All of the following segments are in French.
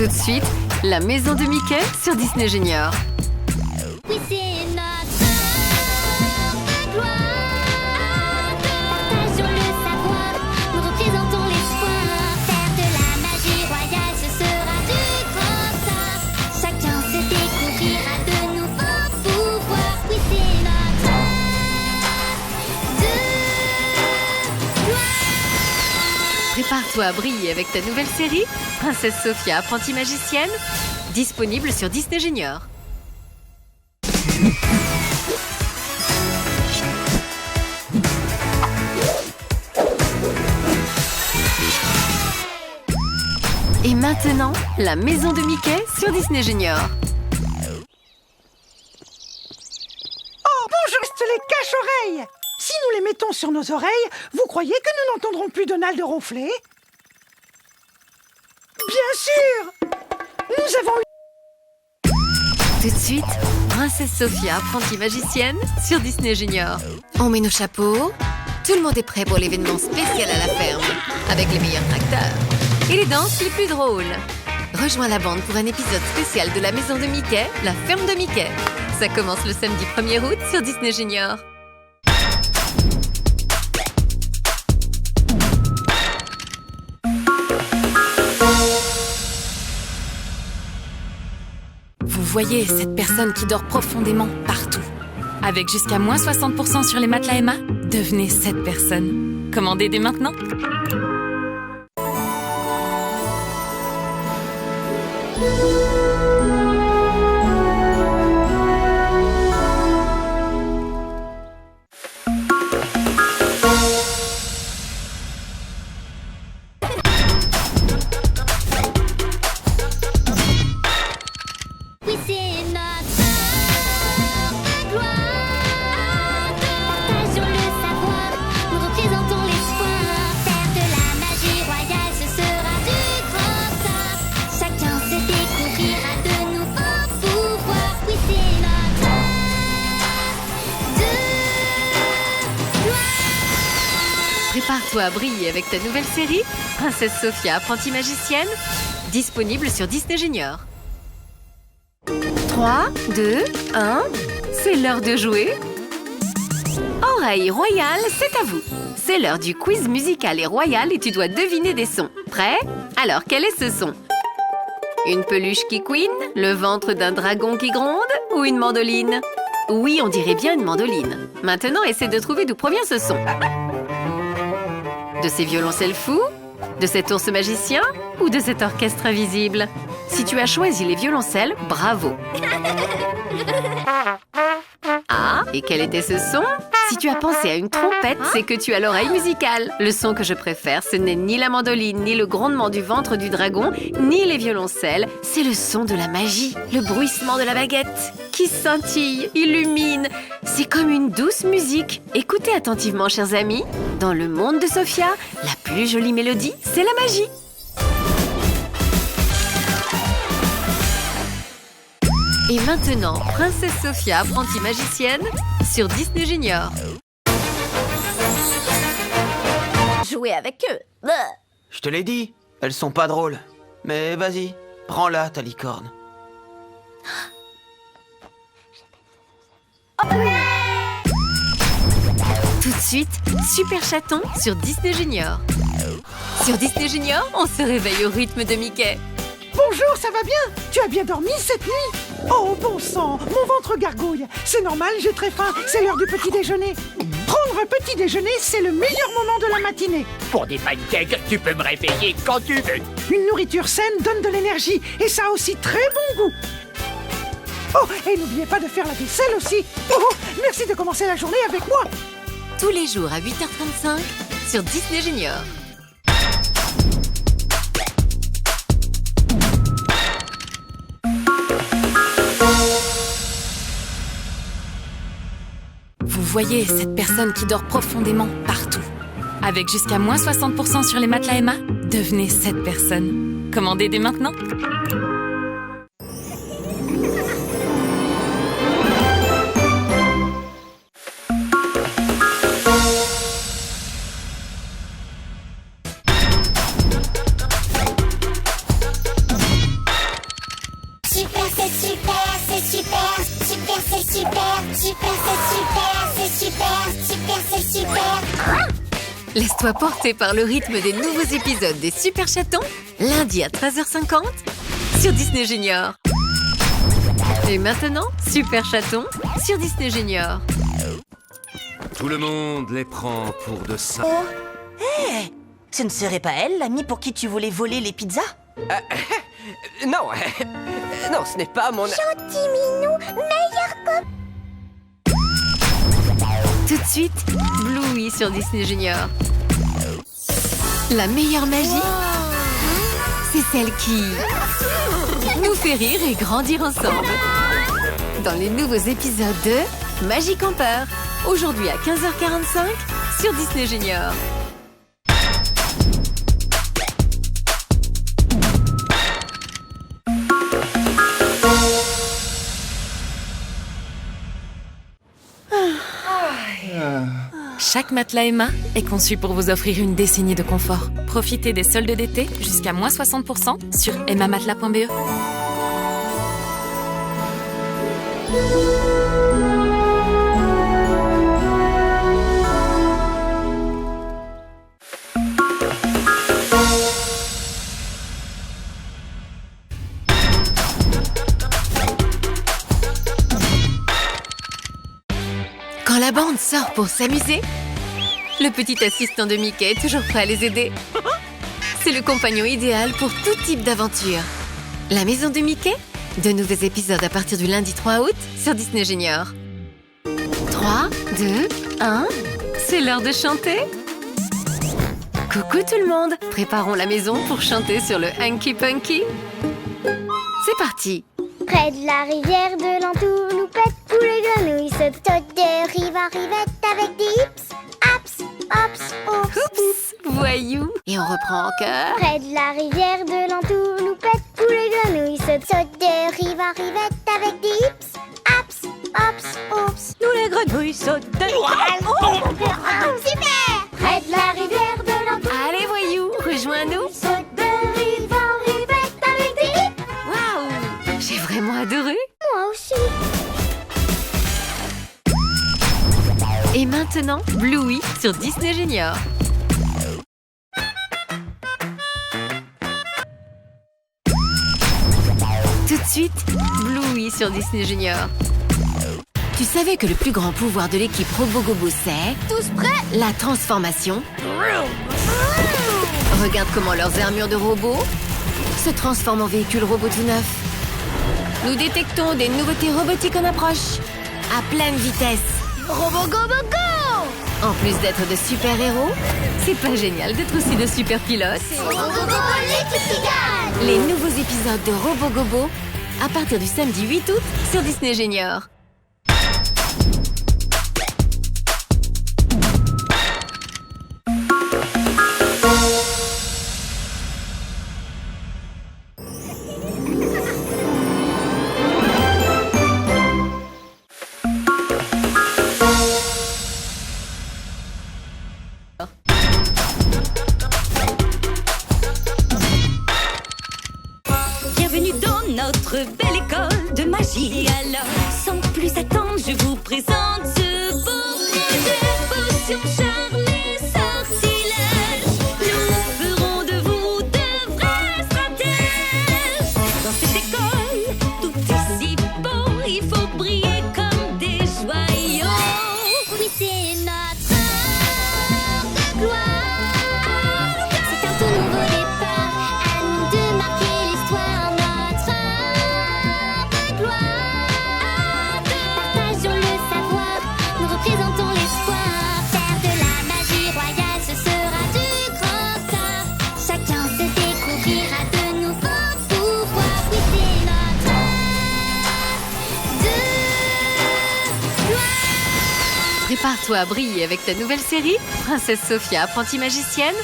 Tout de suite, la maison de Mickey sur Disney Junior. Oui, c'est notre heure à gloire. Partageons le savoir, nous représentons l'espoir. Faire de la magie royale, ce sera du grand art. Chacun se découvrira de nouveaux pouvoirs. Oui, c'est notre heure de gloire. Prépare-toi à briller avec ta nouvelle série, Princesse Sophia, apprentie magicienne, disponible sur Disney Junior. Et maintenant, la maison de Mickey sur Disney Junior. Oh, bonjour, les cache-oreilles. Si nous les mettons sur nos oreilles, vous croyez que nous n'entendrons plus Donald ronfler? Bien sûr. Nous avons eu... Tout de suite, Princesse Sophia, apprentie magicienne sur Disney Junior. On met nos chapeaux. Tout le monde est prêt pour l'événement spécial à la ferme, avec les meilleurs tracteurs et les danses les plus drôles. Rejoins la bande pour un épisode spécial de la maison de Mickey, la ferme de Mickey. Ça commence le samedi 1er août sur Disney Junior. Vous voyez cette personne qui dort profondément partout. Avec jusqu'à moins 60% sur les matelas Emma, devenez cette personne. Commandez dès maintenant. Oui, c'est notre heure à gloire. Partageons le savoir, nous représentons l'espoir. Faire de la magie royale, ce sera du grand art. Chacun se découvrira de nouveaux pouvoirs. Oui, c'est notre heure de gloire. Prépare-toi à briller avec ta nouvelle série, Princesse Sophia, apprentie magicienne, disponible sur Disney Junior. 3, 2, 1, c'est l'heure de jouer. Oreille royale, c'est à vous. C'est l'heure du quiz musical et royal et tu dois deviner des sons. Prêt? Alors, quel est ce son? Une peluche qui couine? Le ventre d'un dragon qui gronde? Ou une mandoline? Oui, on dirait bien une mandoline. Maintenant, essaie de trouver d'où provient ce son. De ces violoncelles fous? De cet ours magicien? Ou de cet orchestre invisible? Si tu as choisi les violoncelles, bravo! Ah, et quel était ce son? Si tu as pensé à une trompette, c'est que tu as l'oreille musicale. Le son que je préfère, ce n'est ni la mandoline, ni le grondement du ventre du dragon, ni les violoncelles. C'est le son de la magie, le bruissement de la baguette, qui scintille, illumine. C'est comme une douce musique. Écoutez attentivement, chers amis. Dans le monde de Sophia, la plus jolie mélodie, c'est la magie. Et maintenant, Princesse Sophia, apprentie magicienne, sur Disney Junior. Jouer avec eux. Je te l'ai dit, elles sont pas drôles. Mais vas-y, prends-la, ta licorne. Tout de suite, Super Chaton sur Disney Junior. Sur Disney Junior, on se réveille au rythme de Mickey. Bonjour, ça va bien? Tu as bien dormi cette nuit? Oh, bon sang, mon ventre gargouille. C'est normal, j'ai très faim, c'est l'heure du petit déjeuner. Prendre un petit déjeuner, c'est le meilleur moment de la matinée. Pour des pancakes, tu peux me réveiller quand tu veux. Une nourriture saine donne de l'énergie et ça a aussi très bon goût. Oh, et n'oubliez pas de faire la vaisselle aussi. Oh, merci de commencer la journée avec moi. Tous les jours à 8h35 sur Disney Junior. Vous voyez cette personne qui dort profondément partout. Avec jusqu'à moins 60% sur les matelas Emma, devenez cette personne. Commandez dès maintenant. super, super, c'est super, c'est super. Laisse-toi porter par le rythme des nouveaux épisodes des Super Chatons, lundi à 13h50 sur Disney Junior. Et maintenant, Super Chatons sur Disney Junior. Tout le monde les prend pour de ça. Oh, hé, ce ne serait pas elle, l'amie pour qui tu voulais voler les pizzas? Non, non, ce n'est pas mon... Gentil minou, meilleur copain. Tout de suite, Bluey sur Disney Junior. La meilleure magie, c'est celle qui nous fait rire et grandir ensemble. Dans les nouveaux épisodes de Magie Campeur, aujourd'hui à 15h45 sur Disney Junior. Chaque matelas Emma est conçu pour vous offrir une décennie de confort. Profitez des soldes d'été jusqu'à moins 60% sur emmamatelas.be. Quand la bande sort pour s'amuser, le petit assistant de Mickey est toujours prêt à les aider. C'est le compagnon idéal pour tout type d'aventure. La maison de Mickey, de nouveaux épisodes à partir du lundi 3 août sur Disney Junior. 3, 2, 1, c'est l'heure de chanter. Coucou tout le monde, préparons la maison pour chanter sur le Hanky Punky. C'est parti. Près de la rivière de l'entour, nous pète tous les grenouilles sautent de rive en rivette avec des hips, haps, hops, oups. Oups, voyou. Et on reprend en chœur. Près de la rivière de l'entour, nous pète tous les grenouilles sautent de rive en rivette avec des hips, haps, hops, oups. Nous les grenouilles sautent de... Super. Près de la rivière de l'entour, Allez voyou, rejoins-nous. sautent de rive en rivette avec des hips. Waouh, j'ai vraiment adoré. Moi aussi. Et maintenant, Bluey sur Disney Junior. Tout de suite, Bluey sur Disney Junior. Tu savais que le plus grand pouvoir de l'équipe Robogobo, c'est... Tous prêts? La transformation. Regarde comment leurs armures de robots se transforment en véhicules robots tout neufs. Nous détectons des nouveautés robotiques en approche, à pleine vitesse. Robogobogo! En plus d'être de super-héros, c'est pas génial d'être aussi de super-pilotes. Robogobo, l'équipe qui gagne! Les nouveaux épisodes de Robogobo à partir du samedi 8 août sur Disney Junior. Bienvenue dans notre belle école de magie. Alors, sans plus attendre, je vous présente ce beau projet. Potions, charmes et sortilèges. Nous ferons de vous de vrais stratèges. Dans cette école, tout est si beau. Il faut briller comme des joyaux. Oui, c'est notre heure de gloire. C'est un tout nouveau départ. À nous de marquer l'histoire. Notre heure de gloire. Partageons le savoir. Nous représentons l'espoir. Faire de la magie royale, ce sera du grand art. Chacun se découvrira de nouveaux pouvoirs. Oui, c'est notre heure de gloire. Prépare-toi à briller avec ta nouvelle série, Princesse Sophia, apprentie magicienne,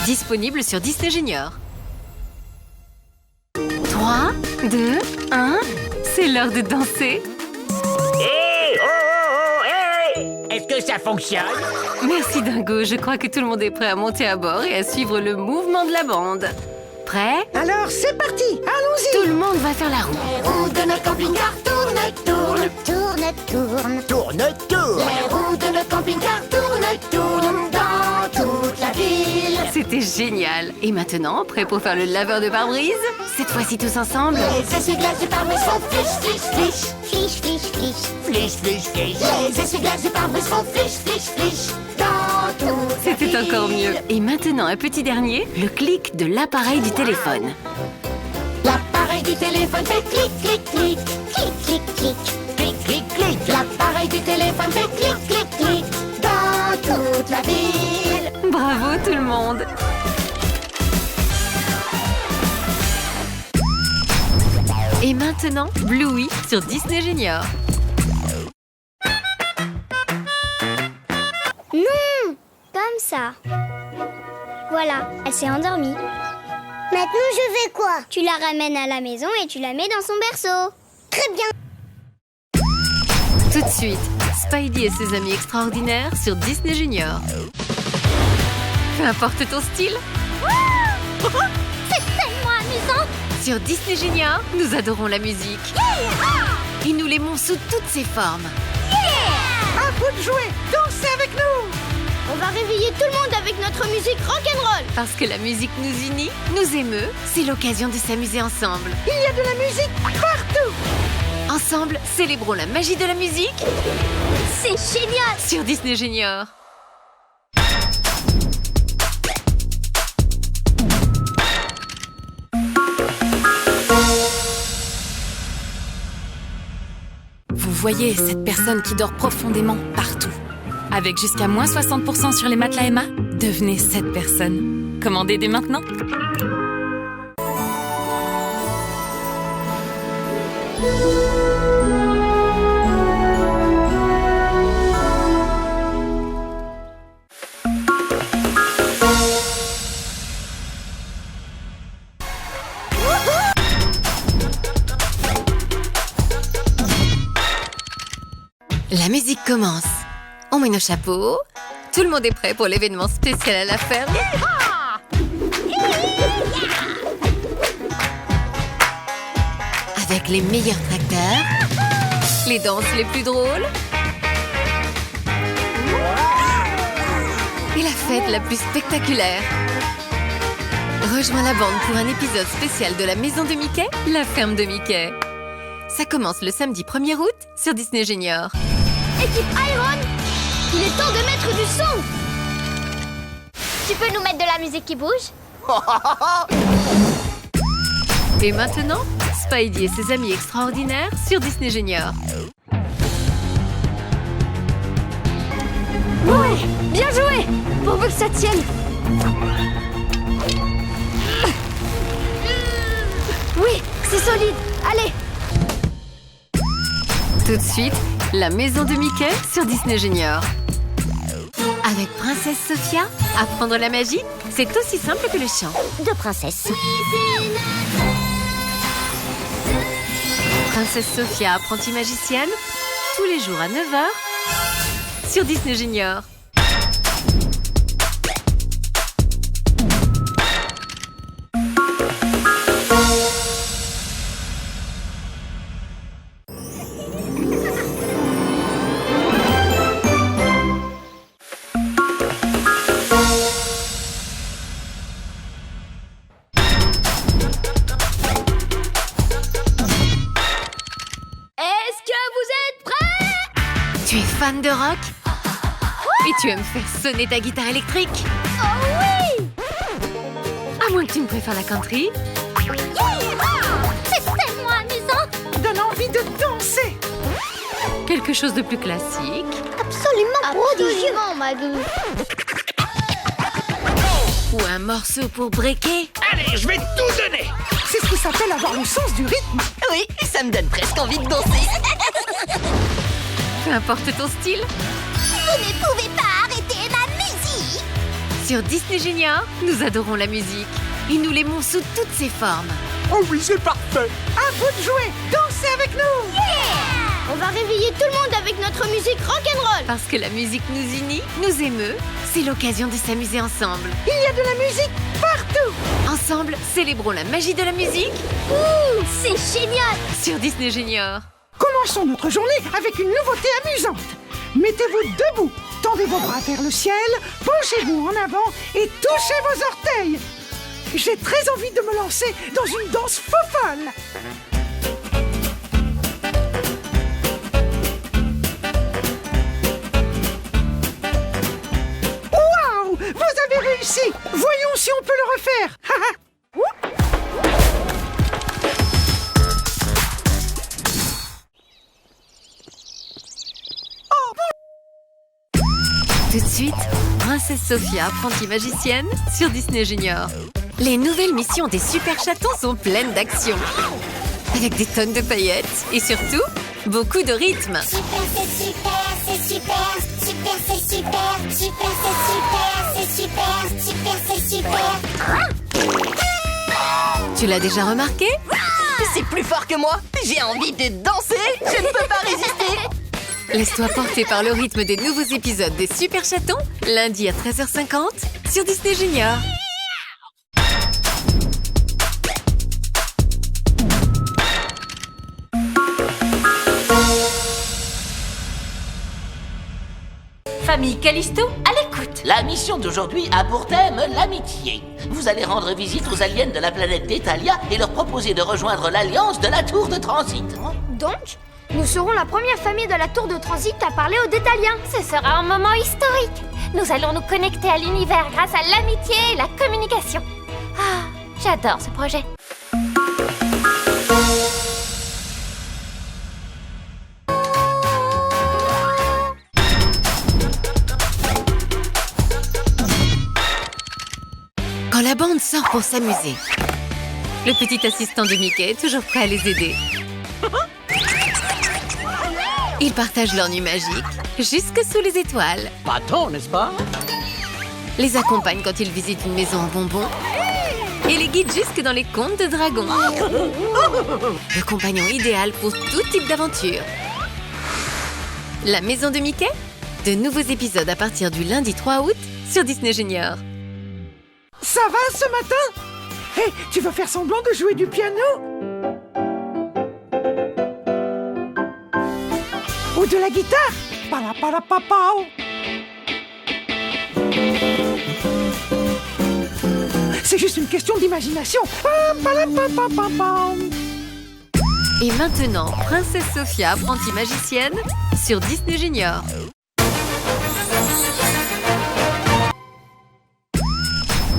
disponible sur Disney Junior. 3, 2, 1, c'est l'heure de danser. Hé, oh, oh, oh, hé! Est-ce que ça fonctionne? Merci Dingo, je crois que tout le monde est prêt à monter à bord et à suivre le mouvement de la bande. Prêt? Alors, c'est parti. Allons-y. Tout le monde va faire la roue. Les roues de notre camping-car tournent, tournent. tourne, tourne. Tourne, tourne. Les roues de notre camping-car tournent, tournent dans toute la ville. C'était génial. Et maintenant, prêt pour faire le laveur de pare-brise? Cette fois-ci tous ensemble. Les essuie-glaces du pare-brise font flish, flish, flish. Flish, flish, flish. Flish, flish, flish. Les essuie-glaces du pare-brise font flish, flish, flish. Dans toute la C'était ville. encore mieux. Et maintenant, un petit dernier, le clic de l'appareil du téléphone. L'appareil du téléphone fait clic, clic, clic. Clic, clic, clic. Clic, clic, clic. L'appareil du téléphone fait clic, clic, clic. Dans toute la ville. Bravo tout le monde. Et maintenant, Bluey sur Disney Junior. Non, comme ça. Voilà, elle s'est endormie. Maintenant, je fais quoi? Tu la ramènes à la maison et tu la mets dans son berceau. Très bien. Tout de suite, Spidey et ses amis extraordinaires sur Disney Junior. Peu importe ton style. C'est tellement amusant. Sur Disney Junior, nous adorons la musique. Et nous l'aimons sous toutes ses formes. À vous de jouer. Dansez avec nous. On va réveiller tout le monde avec notre musique rock'n'roll. Parce que la musique nous unit, nous émeut, c'est l'occasion de s'amuser ensemble. Il y a de la musique partout. Ensemble, célébrons la magie de la musique C'est génial. sur Disney Junior. Vous voyez cette personne qui dort profondément partout. Avec jusqu'à moins 60% sur les matelas Emma, devenez cette personne. Commandez dès maintenant. La musique commence. On met nos chapeaux. Tout le monde est prêt pour l'événement spécial à la ferme. Avec les meilleurs tracteurs, les danses les plus drôles et la fête la plus spectaculaire. Rejoins la bande pour un épisode spécial de la maison de Mickey, la ferme de Mickey. Ça commence le samedi 1er août sur Disney Junior. Équipe Iron, il est temps de mettre du son. Tu peux nous mettre de la musique qui bouge? Et maintenant, Spidey et ses amis extraordinaires sur Disney Junior. Ouais, bien joué. Pourvu que ça tienne. Oui, c'est solide. Allez. Tout de suite, la maison de Mickey sur Disney Junior. Avec Princesse Sophia, apprendre la magie, c'est aussi simple que le chant. De princesse. Princesse Sophia, apprentie magicienne, tous les jours à 9h sur Disney Junior. Est-ce que vous êtes prêts? Tu es fan de rock? Et tu aimes faire sonner ta guitare électrique? Oh oui! À moins que tu ne préfères la country. C'est tellement amusant. Donne envie de danser. Quelque chose de plus classique. Absolument prodigieux. Madou. Ou un morceau pour breaker. Allez, je vais tout donner. C'est ce qui s'appelle avoir le sens du rythme. Oui, ça me donne presque envie de danser. Peu importe ton style. Vous ne pouvez pas arrêter ma musique. Sur Disney Junior, nous adorons la musique. Et nous l'aimons sous toutes ses formes. Oh oui, c'est parfait. À vous de jouer. Dansez avec nous. On va réveiller tout le monde avec notre musique rock'n'roll. Parce que la musique nous unit, nous émeut, c'est l'occasion de s'amuser ensemble. Il y a de la musique partout. Ensemble, célébrons la magie de la musique C'est génial. sur Disney Junior. Comment Commençons notre journée avec une nouveauté amusante. Mettez-vous debout, tendez vos bras vers le ciel, penchez-vous en avant et touchez vos orteils. J'ai très envie de me lancer dans une danse fofolle. Waouh! Vous avez réussi! Voyons si on peut le refaire. Tout de suite, Princesse Sophia, apprentie magicienne, sur Disney Junior. Les nouvelles missions des super chatons sont pleines d'action. Avec des tonnes de paillettes et surtout, beaucoup de rythme. Super, c'est super, c'est super, super, c'est super, super, c'est super, c'est super, super, c'est super. Tu l'as déjà remarqué? C'est plus fort que moi. J'ai envie de danser. Je ne peux pas résister. Laisse-toi porter par le rythme des nouveaux épisodes des Super Chatons, lundi à 13h50 sur Disney Junior. Famille Callisto, à l'écoute. La mission d'aujourd'hui a pour thème l'amitié. Vous allez rendre visite aux aliens de la planète d'Etalia et leur proposer de rejoindre l'alliance de la Tour de Transit. Donc, nous serons la première famille de la Tour de Transit à parler aux Détaliens. Ce sera un moment historique. Nous allons nous connecter à l'univers grâce à l'amitié et la communication. Ah, j'adore ce projet. Quand la bande sort pour s'amuser, le petit assistant de Mickey est toujours prêt à les aider. Ils partagent leur nuit magique jusque sous les étoiles. Pas tant, n'est-ce pas? Les accompagnent quand ils visitent une maison en bonbons et les guident jusque dans les contes de dragons. Le compagnon idéal pour tout type d'aventure. La maison de Mickey? De nouveaux épisodes à partir du lundi 3 août sur Disney Junior. Ça va ce matin? Hé, tu veux faire semblant de jouer du piano? Ou de la guitare? Palapalapapao. C'est juste une question d'imagination. Palapapapapao. Et maintenant, Princesse Sophia, apprentie magicienne, sur Disney Junior.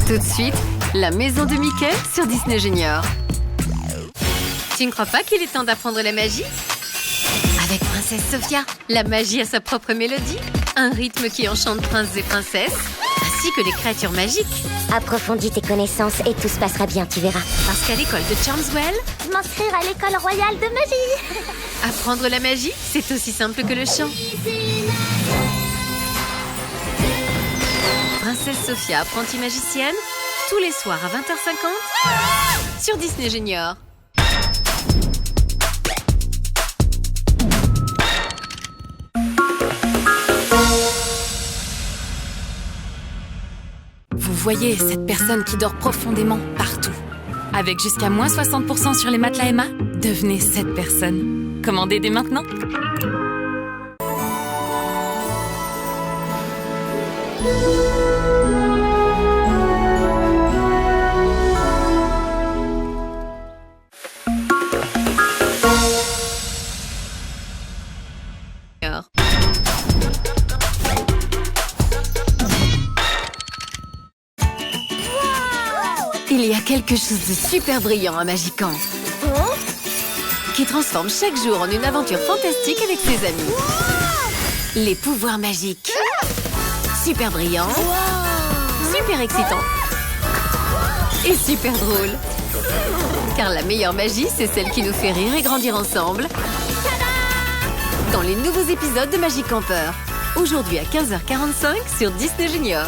Tout de suite, la maison de Mickey sur Disney Junior. Tu ne crois pas qu'il est temps d'apprendre la magie? Avec Princesse Sophia, la magie a sa propre mélodie, un rythme qui enchante princes et princesses, ainsi que les créatures magiques. Approfondis tes connaissances et tout se passera bien, tu verras. Parce qu'à l'école de Charmswell, Je m'inscrire à l'école royale de magie. apprendre la magie, c'est aussi simple que le chant. Princesse Sophia, apprentie magicienne, tous les soirs à 20h50 sur Disney Junior. Vous voyez cette personne qui dort profondément partout. Avec jusqu'à moins 60% sur les matelas Emma, devenez cette personne. Commandez dès maintenant. Il y a quelque chose de super brillant à Magican, qui transforme chaque jour en une aventure fantastique avec ses amis. Les pouvoirs magiques. Super brillant, super excitant et super drôle. Car la meilleure magie, c'est celle qui nous fait rire et grandir ensemble. Dans les nouveaux épisodes de Magic Camper. Aujourd'hui à 15h45 sur Disney Junior.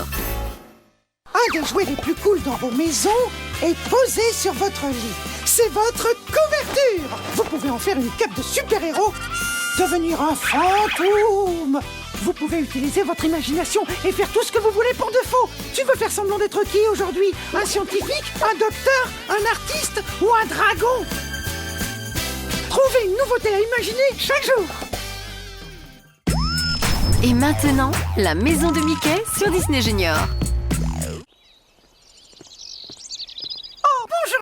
Un des jouets les plus cool dans vos maisons est posé sur votre lit. C'est votre couverture. Vous pouvez en faire une cape de super-héros, devenir un fantôme. Vous pouvez utiliser votre imagination et faire tout ce que vous voulez pour de faux. Tu veux faire semblant d'être qui aujourd'hui? Un scientifique? Un docteur? Un artiste? Ou un dragon? Trouvez une nouveauté à imaginer chaque jour. Et maintenant, la maison de Mickey sur Disney Junior.